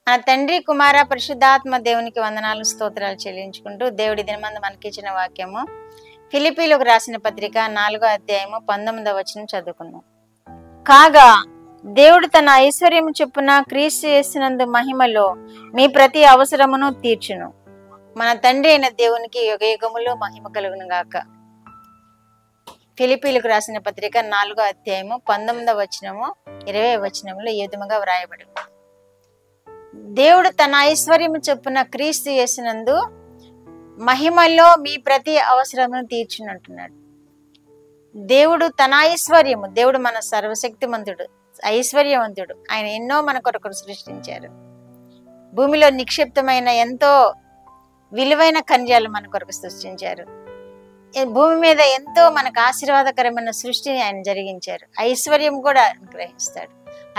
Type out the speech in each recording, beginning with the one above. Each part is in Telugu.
మన తండ్రి కుమార పరిశుద్ధాత్మ దేవునికి వందనాలు స్తోత్రాలు చెల్లించుకుంటూ దేవుడి దినమందు మనకిచ్చిన వాక్యము ఫిలిప్పీలకు రాసిన పత్రిక 4వ అధ్యాయము 19వ వచనం చదువుకుందాం. కాగా దేవుడు తన ఐశ్వర్యము చొప్పున క్రీస్తు యేసునందు మహిమలో మీ ప్రతి అవసరమును తీర్చును. మన తండ్రి అయిన దేవునికి యుగయుగములు మహిమ కలుగును గాక. ఫిలిప్పీలకు రాసిన పత్రిక 4వ అధ్యాయము 19వ వచనము 20వ వచనములో ఈ విధముగా వ్రాయబడి, దేవుడు తన ఐశ్వర్యము చొప్పున క్రీస్తు యేసునందు మహిమలో మీ ప్రతి అవసరమును తీర్చునంటున్నాడు. దేవుడు తన ఐశ్వర్యము, దేవుడు మన సర్వశక్తిమంతుడు, ఐశ్వర్యవంతుడు. ఆయన ఎన్నో మన కొరకు సృష్టించారు. భూమిలో నిక్షిప్తమైన ఎంతో విలువైన ఖనిజాలు మన కొరకు సృష్టించారు. భూమి మీద ఎంతో మనకు ఆశీర్వాదకరమైన సృష్టిని ఆయన జరిగించారు. ఐశ్వర్యం కూడా గ్రహిస్తాడు.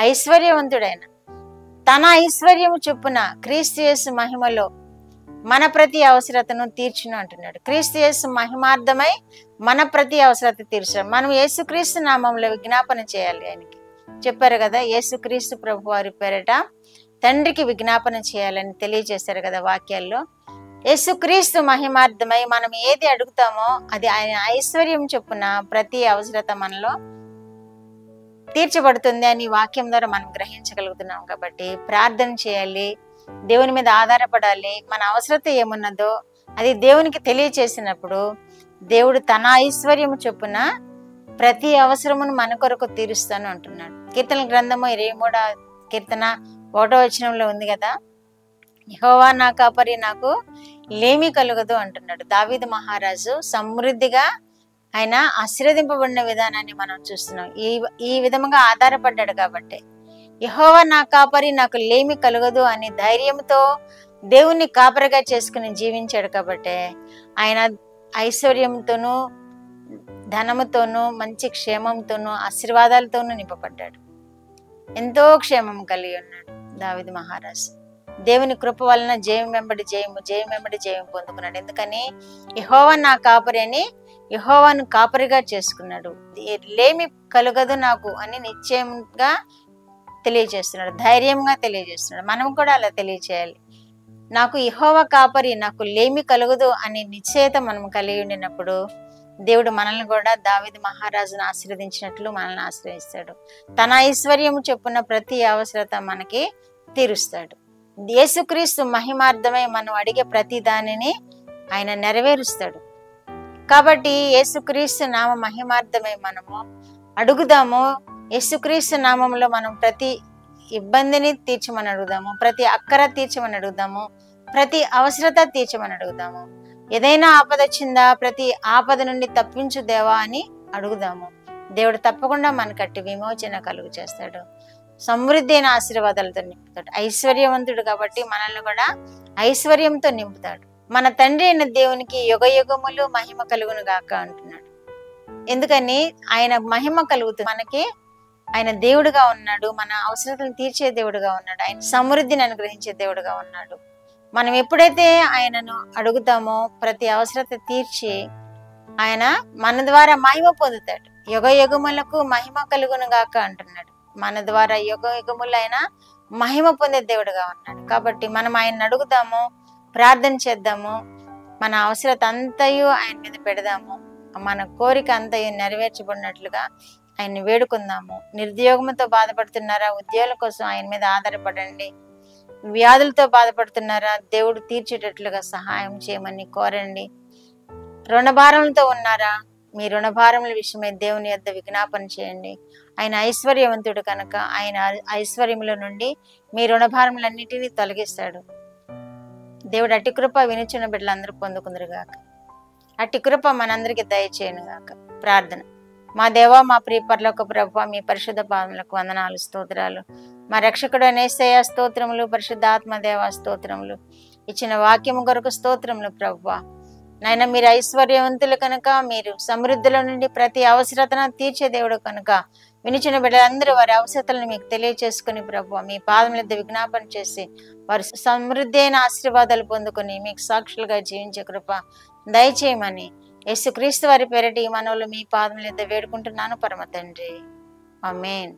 ఐశ్వర్యవంతుడైన తన ఐశ్వర్యము చొప్పున క్రీస్తు యేసు మహిమలో మన ప్రతి అవసరతను తీర్చును అంటున్నాడు. క్రీస్తు యేసు మహిమార్థమై మన ప్రతి అవసరత తీర్చాడు. మనం యేసుక్రీస్తు నామంలో విజ్ఞాపన చేయాలి. ఆయనకి చెప్పారు కదా, యేసుక్రీస్తు ప్రభు వారి పేరట తండ్రికి విజ్ఞాపన చేయాలని తెలియజేశారు కదా వాక్యాల్లో. యేసుక్రీస్తు మహిమార్థమై మనం ఏది అడుగుతామో అది ఆయన ఐశ్వర్యం చొప్పున ప్రతి అవసరత మనలో తీర్చబడుతుంది అని వాక్యం ద్వారా మనం గ్రహించగలుగుతున్నాం. కాబట్టి ప్రార్థన చేయాలి, దేవుని మీద ఆధారపడాలి. మన అవసరత ఏమున్నదో అది దేవునికి తెలియచేసినప్పుడు దేవుడు తన ఐశ్వర్యము చొప్పున ప్రతి అవసరమును మన కొరకు తీరుస్తాను అంటున్నాడు. కీర్తన గ్రంథము 23వ కీర్తన 1వ వచనంలో ఉంది కదా, యెహోవా నా కాపరి, నాకు లేమి కలుగదు అంటున్నాడు. దావీదు మహారాజు సమృద్ధిగా ఆయన ఆశీర్వదింపబడిన విధానాన్ని మనం చూస్తున్నాం. ఈ విధముగా ఆధారపడ్డాడు కాబట్టి, యెహోవా నా కాపరి, నాకు లేమి కలుగదు అని ధైర్యంతో దేవుణ్ణి కాపరిగా చేసుకుని జీవించాడు. కాబట్టి ఆయన ఐశ్వర్యంతోనూ ధనముతోనూ మంచి క్షేమంతోనూ ఆశీర్వాదాలతోనూ నింపబడ్డాడు. ఎంతో క్షేమం కలిగి ఉన్నాడు దావీదు మహారాజు. దేవుని కృప వలన జయం వెంబడి జయము, జయం వెంబడి జయం పొందుకున్నాడు. ఎందుకని యెహోవా నా కాపరి అని యెహోవాను కాపరిగా చేసుకున్నాడు. లేమి కలుగదు నాకు అని నిశ్చయంగా తెలియజేస్తున్నాడు, ధైర్యంగా తెలియజేస్తున్నాడు. మనం కూడా అలా తెలియచేయాలి. నాకు యెహోవా కాపరి, నాకు లేమి కలుగదు అని నిశ్చయత మనం కలిగి ఉండినప్పుడు దేవుడు మనల్ని కూడా దావీదు మహారాజును ఆశీర్వదించినట్లు మనల్ని ఆశ్రయిస్తాడు. తన ఐశ్వర్యము చొప్పున ప్రతి అవసరత మనకి తీరుస్తాడు. యేసుక్రీస్తు మహిమార్థమై మనం అడిగే ప్రతి దానిని ఆయన నెరవేరుస్తాడు. కాబట్టి యేసుక్రీస్తు నామ మహిమార్థమై మనము అడుగుదాము. యేసుక్రీస్తు నామంలో మనం ప్రతి ఇబ్బందిని తీర్చమని అడుగుదాము, ప్రతి అక్కర తీర్చమని అడుగుదాము, ప్రతి అవసరత తీర్చమని అడుగుదాము. ఏదైనా ఆపద వచ్చిందా, ప్రతి ఆపద నుండి తప్పించు దేవా అని అడుగుదాము. దేవుడు తప్పకుండా మనకట్టి విమోచన కలుగు చేస్తాడు. సమృద్ధి అయిన ఆశీర్వాదాలతో నింపుతాడు. ఐశ్వర్యవంతుడు కాబట్టి మనల్ని కూడా ఐశ్వర్యంతో నింపుతాడు. మన తండ్రి అయిన దేవునికి యుగయుగములు మహిమ కలుగును గాక అంటున్నాడు. ఎందుకని ఆయన మహిమ కలుగుతుంది. మనకి ఆయన దేవుడుగా ఉన్నాడు, మన అవసరతలను తీర్చే దేవుడుగా ఉన్నాడు, ఆయన సమృద్ధిని అనుగ్రహించే దేవుడుగా ఉన్నాడు. మనం ఎప్పుడైతే ఆయనను అడుగుతామో ప్రతి అవసరత తీర్చి ఆయన మన ద్వారా మహిమ పొందుతాడు. యుగయుగములకు మహిమ కలుగును గాక అంటున్నాడు. మన ద్వారా యుగయుగములు ఆయన మహిమ పొందే దేవుడుగా ఉన్నాడు. కాబట్టి మనం ఆయన అడుగుదాము, ప్రార్థన చేద్దాము, మన అవసరత అంతయు ఆయన మీద పెడదాము, మన కోరిక అంతయు నెరవేర్చబడినట్లుగా ఆయన్ని వేడుకుందాము. నిరుద్యోగంతో బాధపడుతున్నారా, ఉద్యోగాల కోసం ఆయన మీద ఆధారపడండి. వ్యాధులతో బాధపడుతున్నారా, దేవుడు తీర్చేటట్లుగా సహాయం చేయమని కోరండి. రుణభారంతో ఉన్నారా, మీ రుణభారముల విషయమై దేవుని యొద్ద విజ్ఞాపన చేయండి. ఆయన ఐశ్వర్యవంతుడు కనుక ఆయన ఐశ్వర్యముల నుండి మీ రుణభారములన్నిటినీ తొలగిస్తాడు. దేవుడు అట్టి కృప వినిచిన బిడ్డలందరూ పొందుకుందరుగాక. అట్టి కృప మనందరికి దయచేయను గాక. ప్రార్థన. మా దేవా, మా ప్రియ పరలోక ప్రభువా, మీ పరిశుద్ధ పాదములకు వందనాలు, స్తోత్రాలు. మా రక్షకుడు యేసయ్య స్తోత్రములు, పరిశుద్ధాత్మ దేవ స్తోత్రములు. ఇచ్చిన వాక్యము కొరకు స్తోత్రములు ప్రభువా. నాయన, మీరు ఐశ్వర్యవంతులు కనుక, మీరు సమృద్ధిలో నుండి ప్రతి అవసరతను తీర్చే దేవుడు కనుక వినిచిన బిడ్డలందరూ వారి అవసరతలను మీకు తెలియచేసుకుని ప్రభువా మీ పాదముల యొద్ద విజ్ఞాపన చేసి వారి సమృద్ధి అయిన ఆశీర్వాదాలు పొందుకొని మీకు సాక్షులుగా జీవించే కృప దయచేయమని యేసుక్రీస్తు వారి పేరటి ఈ మనవులు మీ పాదముల యొద్ద వేడుకుంటున్నాను పరమ తండ్రి. ఆమేన్.